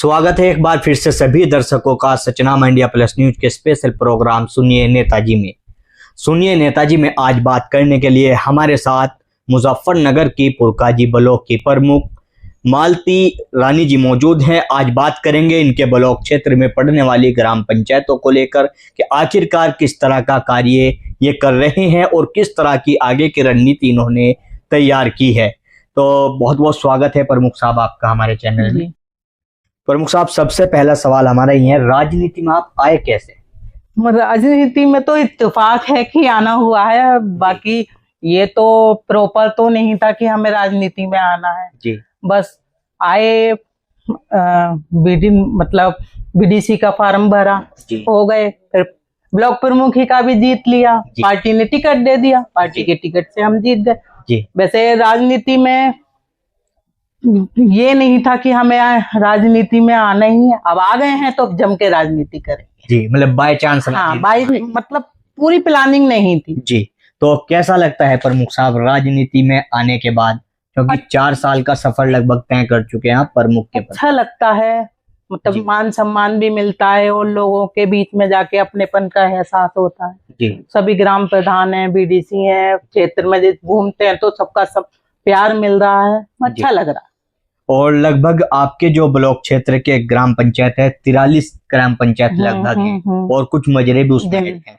स्वागत है एक बार फिर से सभी दर्शकों का सचनामा इंडिया प्लस न्यूज के स्पेशल प्रोग्राम सुनिए नेताजी में। सुनिए नेताजी में आज बात करने के लिए हमारे साथ मुजफ्फरनगर की पुरकाजी ब्लॉक की प्रमुख मालती रानी जी मौजूद हैं। आज बात करेंगे इनके ब्लॉक क्षेत्र में पड़ने वाली ग्राम पंचायतों को लेकर कि आखिरकार किस तरह का कार्य ये कर रहे हैं और किस तरह की आगे की रणनीति इन्होंने तैयार की है। तो बहुत बहुत स्वागत है प्रमुख साहब आपका हमारे चैनल में। प्रमुख साहब, सबसे पहला सवाल हमारा ये है, राजनीति में आप आए कैसे? राजनीति में तो इत्तेफाक है कि आना हुआ है, बाकी ये तो प्रॉपर तो नहीं था कि हमें राजनीति में आना है जी। बस आए, बीडीसी का फॉर्म भरा, हो गए, फिर ब्लॉक प्रमुखी का भी जीत लिया, पार्टी ने टिकट दे दिया, पार्टी के टिकट से हम जीत गए। वैसे राजनीति में ये नहीं था कि हमें राजनीति में आना ही है, अब आ गए हैं तो जम के राजनीति करेंगे जी। मतलब बाय चांस? हाँ, मतलब पूरी प्लानिंग नहीं थी जी। तो कैसा लगता है प्रमुख साहब राजनीति में आने के बाद, क्योंकि 4 साल का सफर लगभग तय कर चुके हैं आप प्रमुख के? अच्छा लगता है, मतलब मान सम्मान भी मिलता है और लोगों के बीच में जाके अपनेपन का एहसास होता है जी। सभी ग्राम प्रधान हैं, बीडीसी हैं, क्षेत्र में घूमते हैं तो सबका सब प्यार मिल रहा है, अच्छा लग रहा है। और लगभग आपके जो ब्लॉक क्षेत्र के ग्राम पंचायत है 43 ग्राम पंचायत लगभग है और कुछ मजरे भी उसमें हैं,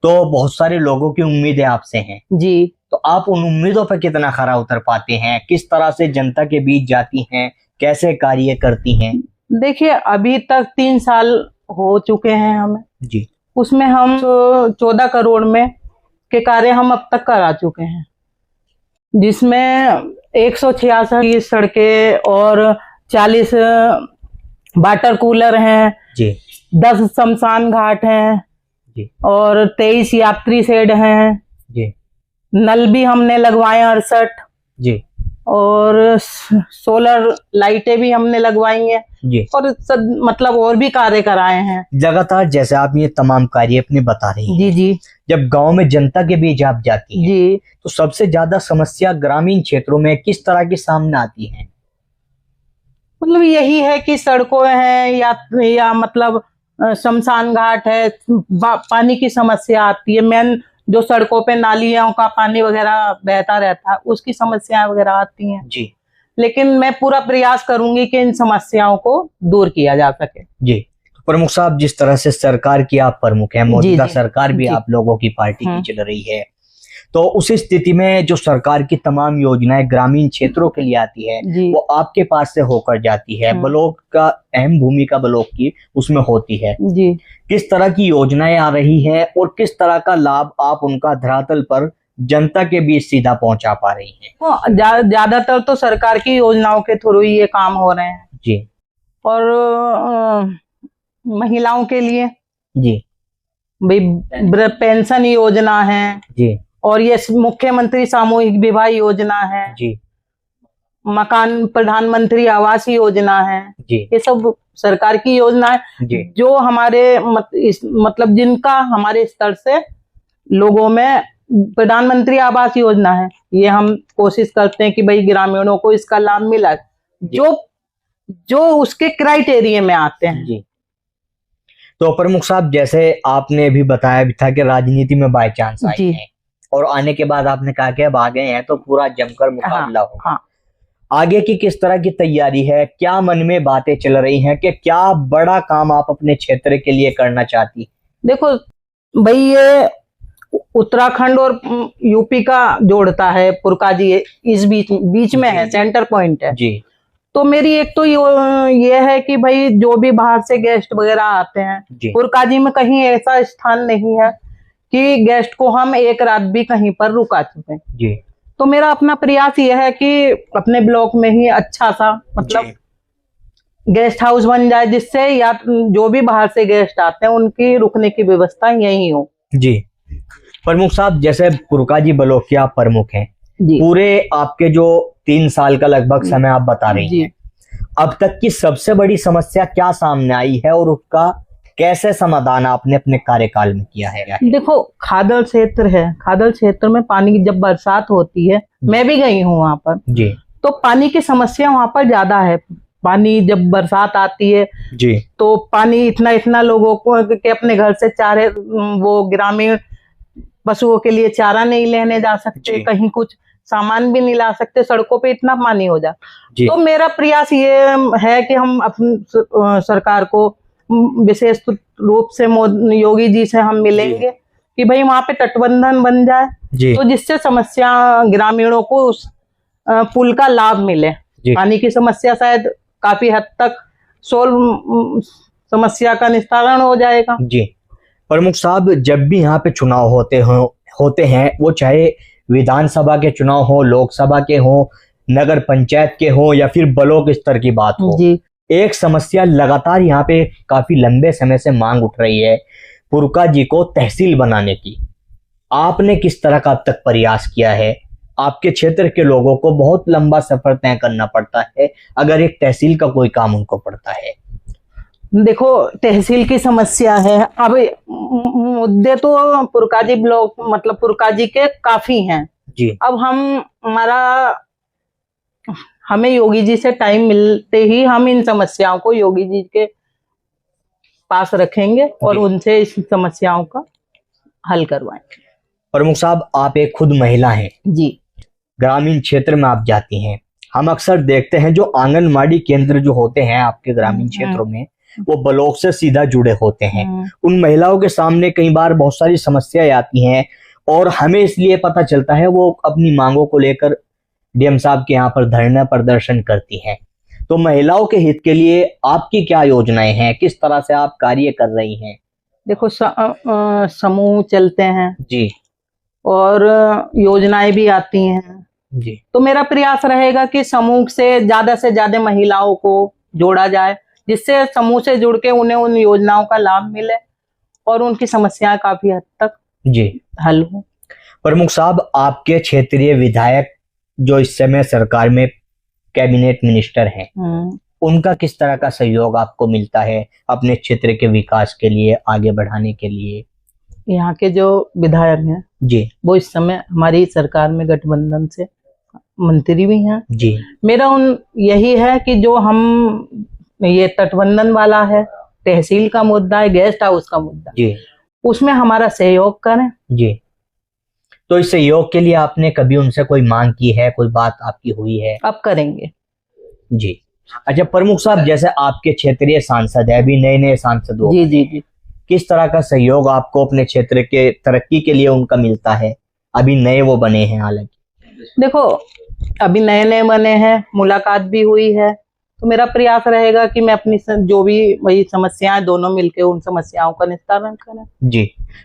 तो बहुत सारे लोगों की उम्मीदें आपसे हैं जी। तो आप उन उम्मीदों पर कितना खरा उतर पाते हैं? किस तरह से जनता के बीच जाती हैं, कैसे कार्य करती हैं? देखिए, अभी तक 3 साल हो चुके हैं हमें जी। उसमें हम 14 करोड़ में के कार्य हम अब तक करा चुके हैं, जिसमें 166 सड़कें और 40 वाटर कूलर हैं जी। 10 शमशान घाट हैं जी। और 23 यात्री शेड हैं जी। नल भी हमने लगवाए 68 जी। और सोलर लाइटें भी हमने लगवाई हैं जी। और मतलब और भी कार्य कराए हैं लगातार। जैसे आप ये तमाम कार्य अपने बता रही हैं जी जी, जब गांव में जनता के बीच आप जाती हैं जी, तो सबसे ज्यादा समस्या ग्रामीण क्षेत्रों में किस तरह की सामने आती है? मतलब यही है कि सड़कों हैं या मतलब शमशान घाट है, पानी की समस्या आती है। मेन जो सड़कों पे नालियों का पानी वगैरह बहता रहता है उसकी समस्याएं वगैरह आती हैं जी। लेकिन मैं पूरा प्रयास करूंगी कि इन समस्याओं को दूर किया जा सके जी। प्रमुख साहब, जिस तरह से सरकार की आप प्रमुख हैं, मौजूदा सरकार भी आप लोगों की पार्टी की चल रही है, तो उस स्थिति में जो सरकार की तमाम योजनाएं ग्रामीण क्षेत्रों के लिए आती है वो आपके पास से होकर जाती है, ब्लॉक का अहम भूमिका ब्लॉक की उसमें होती है जी। किस तरह की योजनाएं आ रही है और किस तरह का लाभ आप उनका धरातल पर जनता के बीच सीधा पहुंचा पा रही हैं? ज्यादातर तो सरकार की योजनाओं के थ्रू ही ये काम हो रहे हैं जी। और महिलाओं के लिए जी भाई पेंशन योजना है जी, और ये मुख्यमंत्री सामूहिक विवाह योजना है जी, मकान प्रधानमंत्री आवास योजना है जी। ये सब सरकार की योजना है जो हमारे मतलब जिनका हमारे स्तर से लोगों में प्रधानमंत्री आवास योजना है, ये हम कोशिश करते हैं कि भाई ग्रामीणों को इसका लाभ मिला जो उसके क्राइटेरिया में आते हैं जी। तो प्रमुख साहब, जैसे आपने भी बताया भी था कि राजनीति में बाय चांस आए हैं और आने के बाद आपने कहा कि अब आ गए हैं तो पूरा जमकर मुकाबला होगा। हाँ। आगे की किस तरह की तैयारी है? क्या मन में बातें चल रही हैं कि क्या बड़ा काम आप अपने क्षेत्र के लिए करना चाहती? देखो भाई, ये उत्तराखंड और यूपी का जोड़ता है पुरकाजी, इस बीच में है, सेंटर पॉइंट है जी। तो मेरी एक तो ये है कि भाई जो भी बाहर से गेस्ट वगैरह आते हैं, पुरकाजी में कहीं ऐसा स्थान नहीं है कि गेस्ट को हम एक रात भी कहीं पर रुका चुके जी। तो मेरा अपना प्रयास ये है कि अपने ब्लॉक में ही अच्छा सा मतलब गेस्ट हाउस बन जाए, जिससे या जो भी बाहर से गेस्ट आते हैं उनकी रुकने की व्यवस्था यही हो जी। प्रमुख साहब, जैसे पुरकाजी ब्लॉक के आप प्रमुख हैं, पूरे आपके जो 3 साल का लगभग समय आप बता रही हैं, अब तक की सबसे बड़ी समस्या क्या सामने आई है और उसका कैसे समाधान आपने अपने कार्यकाल में किया है? देखो, खादल क्षेत्र है, खादल क्षेत्र में पानी की जब बरसात होती है, मैं भी गई हूँ वहां पर जी, तो पानी की समस्या वहां पर ज्यादा है। पानी जब बरसात आती है जी, तो पानी इतना इतना लोगों को कि अपने घर से चारे वो ग्रामीण पशुओं के लिए चारा नहीं लेने जा सकते, जी। कहीं कुछ सामान भी नहीं ला सकते, सड़कों पे इतना पानी हो जाता। जी, तो मेरा प्रयास ये है कि हम अपनी सरकार को विशेष रूप से योगी जी से हम मिलेंगे कि भाई वहां पे तटबंधन बन जाए, जी, तो जिससे समस्या ग्रामीणों को उस पुल का लाभ मिले। जी। पानी की समस्या शायद काफी हद तक सोल्व, समस्या का निस्तारण हो जाएगा। जी, प्रमुख साहब, जब भी यहाँ पे चुनाव होते हैं, वो चाहे विधानसभा के चुनाव हो, लोकसभा के हो, नगर पंचायत के हो, या फिर ब्लॉक स्तर की बात हो, जी एक समस्या लगातार यहाँ पे काफी लंबे समय से मांग उठ रही है, पुरका जी को तहसील बनाने की। आपने किस तरह का अब तक प्रयास किया है? आपके क्षेत्र के लोगों को बहुत लंबा सफर तय करना पड़ता है अगर एक तहसील का कोई काम उनको पड़ता है। देखो, तहसील की समस्या है। अब मुद्दे तो पुरकाजी ब्लॉक मतलब पुरकाजी के काफी हैं। जी, अब हमें योगी जी से टाइम मिलते ही हम इन समस्याओं को योगी जी के पास रखेंगे और उनसे इस समस्याओं का हल करवाएंगे। प्रमुख साहब, आप एक खुद महिला हैं जी, ग्रामीण क्षेत्र में आप जाती हैं। हम अक्सर देखते हैं जो आंगनबाड़ी केंद्र जो होते हैं आपके ग्रामीण क्षेत्रों में, वो ब्लॉक से सीधा जुड़े होते हैं। उन महिलाओं के सामने कई बार बहुत सारी समस्याएं आती हैं और हमें इसलिए पता चलता है वो अपनी मांगों को लेकर डीएम साहब के यहाँ पर धरना प्रदर्शन करती हैं। तो महिलाओं के हित के लिए आपकी क्या योजनाएं हैं, किस तरह से आप कार्य कर रही हैं? देखो, समूह चलते हैं जी, और योजनाएं भी आती हैं। जी, तो मेरा प्रयास रहेगा कि समूह से ज्यादा महिलाओं को जोड़ा जाए, जिससे समूह से जुड़ के उन्हें उन योजनाओं का लाभ मिले और उनकी समस्याएं काफी हद तक जी। हल हो। प्रमुख साहब, आपके क्षेत्रीय विधायक जो इस समय सरकार में कैबिनेट मिनिस्टर हैं, उनका किस तरह का सहयोग आपको मिलता है अपने क्षेत्र के विकास के लिए, आगे बढ़ाने के लिए? यहाँ के जो विधायक हैं जी, वो इस समय हमारी सरकार में गठबंधन से मंत्री भी हैं। जी, मेरा यही है कि जो हम ये तटबंधन वाला है, तहसील का मुद्दा है, गेस्ट हाउस का मुद्दा, जी, उसमें हमारा सहयोग करें। जी। तो इस सहयोग के लिए आपने कभी उनसे कोई मांग की है, कोई बात आपकी हुई है? अब करेंगे। जी। अच्छा प्रमुख साहब, जैसे आपके क्षेत्रीय सांसद है, अभी नए नए सांसद हो, जी जी जी। किस तरह का सहयोग आपको अपने क्षेत्र के तरक्की के लिए उनका मिलता है? अभी नए वो बने हैं हालांकि। देखो, अभी नए नए बने हैं, मुलाकात भी हुई है, तो मेरा प्रयास रहेगा कि मैं अपनी जो भी वही समस्याएं दोनों मिलके उन समस्याओं का निस्तारण करें। जी।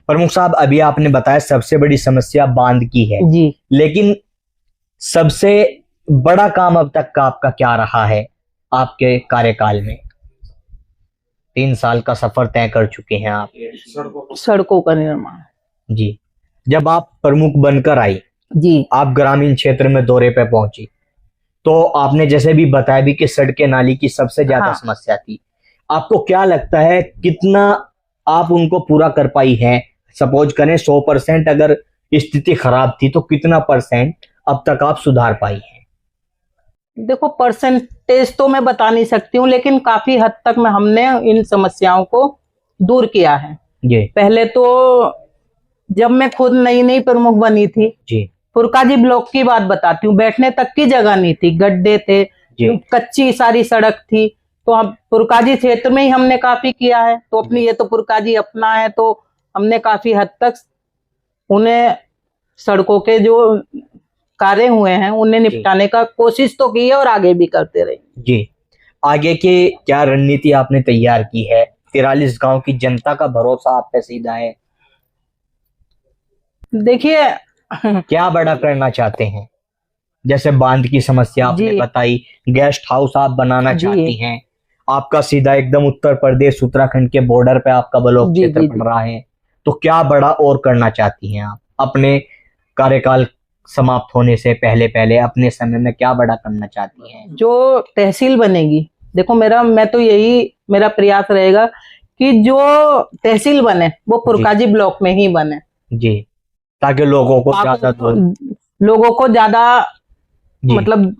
प्रमुख साहब, अभी आपने बताया सबसे बड़ी समस्या बांध की है जी, लेकिन सबसे बड़ा काम अब तक का आपका क्या रहा है आपके कार्यकाल में? 3 साल का सफर तय कर चुके हैं आप। सड़कों का निर्माण। जी। जब आप प्रमुख बनकर आई, जी, आप ग्रामीण क्षेत्र में दौरे पे पहुंची, तो आपने जैसे भी बताया भी कि सड़कें नाली की सबसे ज्यादा हाँ। समस्या थी। आपको क्या लगता है कितना आप उनको पूरा कर पाई हैं? सपोज करें 100% अगर स्थिति खराब थी तो कितना % अब तक आप सुधार पाई हैं? देखो, परसेंटेज तो मैं बता नहीं सकती हूँ, लेकिन काफी हद तक हमने इन समस्याओं को दूर किया है। जी, पहले तो जब मैं खुद नई नई प्रमुख बनी थी, जी, पुरकाजी ब्लॉक की बात बताती हूँ, बैठने तक की जगह नहीं थी, गड्ढे थे, कच्ची सारी सड़क थी। तो अब पुरकाजी क्षेत्र में ही हमने काफी किया है। तो अपनी ये तो पुरकाजी अपना है, तो हमने काफी हद तक उन्हें सड़कों के जो कार्य हुए हैं उन्हें निपटाने का कोशिश तो की है और आगे भी करते रहेंगे। जी। आगे की क्या रणनीति आपने तैयार की है? 43 गांव की जनता का भरोसा आप पे सीधा है। देखिए, क्या बड़ा करना चाहते हैं? जैसे बांध की समस्या आपने बताई, गेस्ट हाउस आप बनाना चाहती हैं, आपका सीधा एकदम उत्तर प्रदेश उत्तराखंड के बॉर्डर पे आपका ब्लॉक क्षेत्र पड़ रहा है, तो क्या बड़ा और करना चाहती हैं आप अपने कार्यकाल समाप्त होने से पहले पहले? अपने समय में क्या बड़ा करना चाहती हैं? जो तहसील बनेगी, देखो मेरा प्रयास रहेगा कि जो तहसील बने वो पुरकाजी ब्लॉक में ही बने। जी, ताकि लोगों को ज्यादा मतलब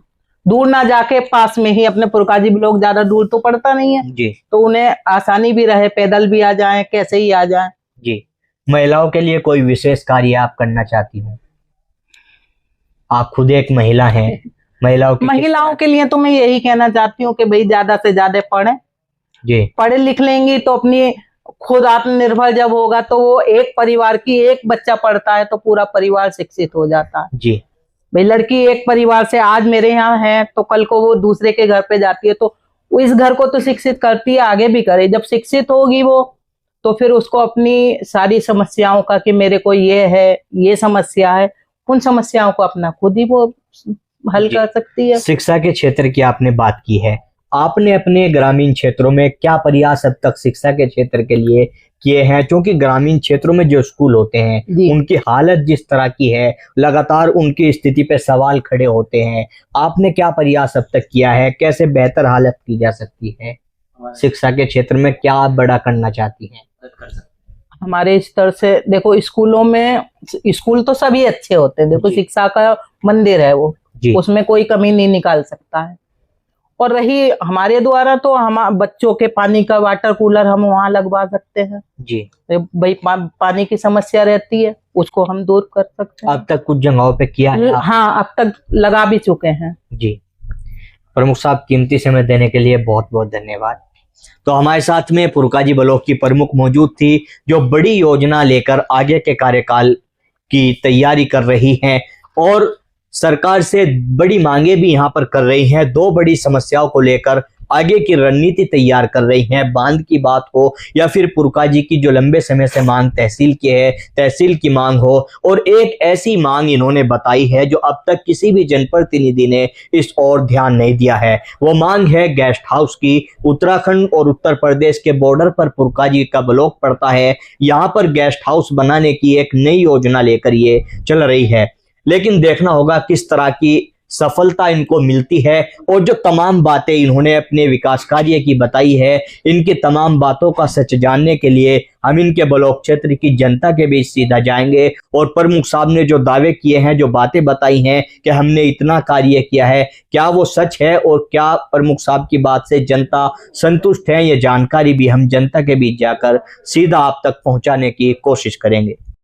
दूर ना जाके पास में ही अपने पुरकाजी ब्लॉक, ज्यादा दूर तो पड़ता नहीं है जी। तो उन्हें आसानी भी रहे, पैदल भी आ जाएं, कैसे ही आ जाएं। जी। महिलाओं के लिए कोई विशेष कार्य आप करना चाहती हूँ? आप खुद एक महिला हैं, महिलाओं के लिए तो मैं यही कहना चाहती हूँ कि भाई ज्यादा से ज्यादा पढ़ें। जी। पढ़े लिख लेंगी तो अपनी खुद आत्मनिर्भर जब होगा तो वो एक परिवार की, एक बच्चा पढ़ता है तो पूरा परिवार शिक्षित हो जाता है। जी। भाई लड़की एक परिवार से आज मेरे यहाँ है तो कल को वो दूसरे के घर पे जाती है तो वो इस घर को तो शिक्षित करती है, आगे भी करे। जब शिक्षित होगी वो तो फिर उसको अपनी सारी समस्याओं का कि मेरे को ये है, ये समस्या है, उन समस्याओं को अपना खुद ही वो हल कर सकती है। शिक्षा के क्षेत्र की आपने बात की है, आपने अपने ग्रामीण क्षेत्रों में क्या प्रयास अब तक शिक्षा के क्षेत्र के लिए किए हैं? क्योंकि ग्रामीण क्षेत्रों में जो स्कूल होते हैं उनकी हालत जिस तरह की है, लगातार उनकी स्थिति पे सवाल खड़े होते हैं। आपने क्या प्रयास अब तक किया है? कैसे बेहतर हालत की जा सकती है? शिक्षा के क्षेत्र में क्या आप बड़ा करना चाहती हैं? हमारे स्तर से देखो, स्कूलों में, स्कूल तो सभी अच्छे होते हैं, देखो शिक्षा का मंदिर है वो, उसमें कोई कमी नहीं निकाल सकता है। और रही हमारे द्वारा तो हम बच्चों के पानी का वाटर कूलर हम वहाँ लगवा सकते हैं जी। भाई पानी की समस्या रहती है उसको हम दूर कर सकते हैं। अब तक कुछ जगहों पे किया है? हाँ, अब तक लगा भी चुके हैं जी। प्रमुख साहब, कीमती समय देने के लिए बहुत बहुत धन्यवाद। तो हमारे साथ में पुरकाजी ब्लॉक की प्रमुख मौजूद थी जो बड़ी योजना लेकर आगे के कार्यकाल की तैयारी कर रही हैं और सरकार से बड़ी मांगे भी यहाँ पर कर रही हैं। दो बड़ी समस्याओं को लेकर आगे की रणनीति तैयार कर रही हैं, बांध की बात हो या फिर पुरकाजी की जो लंबे समय से मांग तहसील की है, तहसील की मांग हो। और एक ऐसी मांग इन्होंने बताई है जो अब तक किसी भी जनप्रतिनिधि ने इस ओर ध्यान नहीं दिया है। वो मांग है गेस्ट हाउस की। उत्तराखंड और उत्तर प्रदेश के बॉर्डर पर पुरकाजी का ब्लॉक पड़ता है, यहाँ पर गेस्ट हाउस बनाने की एक नई योजना लेकर ये चल रही है, लेकिन देखना होगा किस तरह की सफलता इनको मिलती है। और जो तमाम बातें इन्होंने अपने विकास कार्य की बताई है, इनकी तमाम बातों का सच जानने के लिए हम इनके ब्लॉक क्षेत्र की जनता के बीच सीधा जाएंगे और प्रमुख साहब ने जो दावे किए हैं, जो बातें बताई हैं कि हमने इतना कार्य किया है, क्या वो सच है और क्या प्रमुख साहब की बात से जनता संतुष्ट है, ये जानकारी भी हम जनता के बीच जाकर सीधा आप तक पहुंचाने की कोशिश करेंगे।